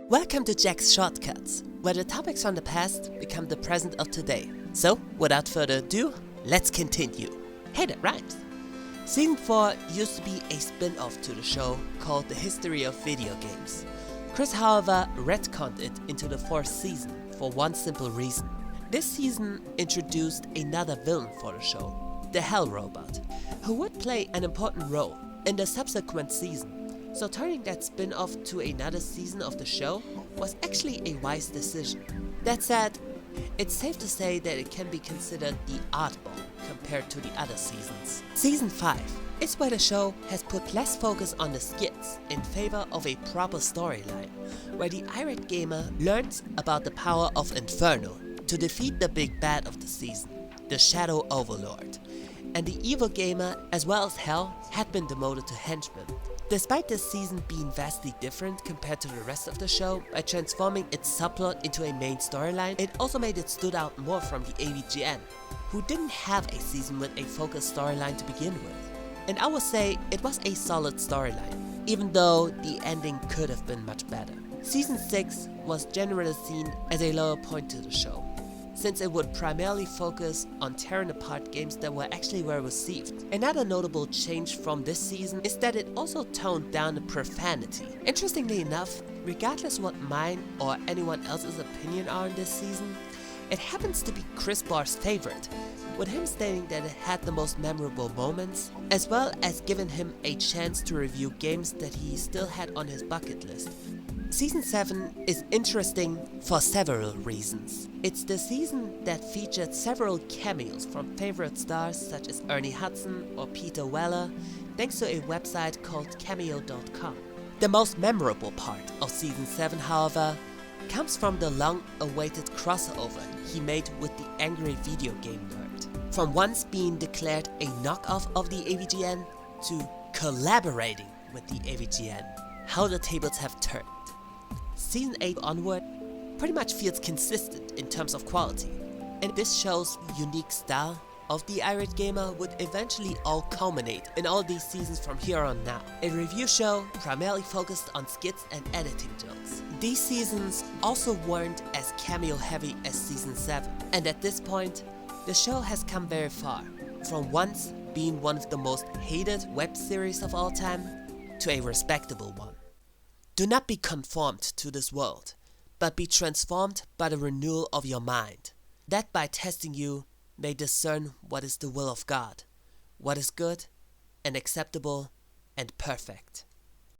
Welcome to Jack's Shortcuts, where the topics from the past become the present of today. So, without further ado, let's continue. Hey, that rhymes! Season 4 used to be a spin-off to the show called The History of Video Games. Chris, however, retconned it into the 4th season for one simple reason. This season introduced another villain for the show, the Hell Robot, who would play an important role in the subsequent season. So turning that spin-off to another season of the show was actually a wise decision. That said, it's safe to say that it can be considered the oddball compared to the other seasons. Season 5 is where the show has put less focus on the skits in favor of a proper storyline, where the Irate Gamer learns about the power of Inferno to defeat the big bad of the season, the Shadow Overlord, and the Evil Gamer as well as Hell had been demoted to henchman. Despite this season being vastly different compared to the rest of the show, by transforming its subplot into a main storyline, it also made it stood out more from the AVGN, who didn't have a season with a focused storyline to begin with. And I would say it was a solid storyline, even though the ending could have been much better. Season 6 was generally seen as a lower point to the show, since it would primarily focus on tearing apart games that were actually well received. Another notable change from this season is that it also toned down the profanity. Interestingly enough, regardless what mine or anyone else's opinion are on this season, it happens to be Chris Barr's favorite, with him stating that it had the most memorable moments, as well as giving him a chance to review games that he still had on his bucket list. Season 7 is interesting for several reasons. It's the season that featured several cameos from favorite stars such as Ernie Hudson or Peter Weller, thanks to a website called cameo.com. The most memorable part of Season 7, however, comes from the long-awaited crossover he made with the angry video game nerd. From once being declared a knockoff of the AVGN to collaborating with the AVGN, how the tables have turned. Season 8 onward pretty much feels consistent in terms of quality, and this show's unique style of the Irate Gamer would eventually all culminate in all these seasons from here on now. A review show primarily focused on skits and editing jokes. These seasons also weren't as cameo heavy as Season 7, and at this point, the show has come very far, from once being one of the most hated web series of all time to a respectable one. Do not be conformed to this world, but be transformed by the renewal of your mind, that by testing you may discern what is the will of God, what is good and acceptable and perfect.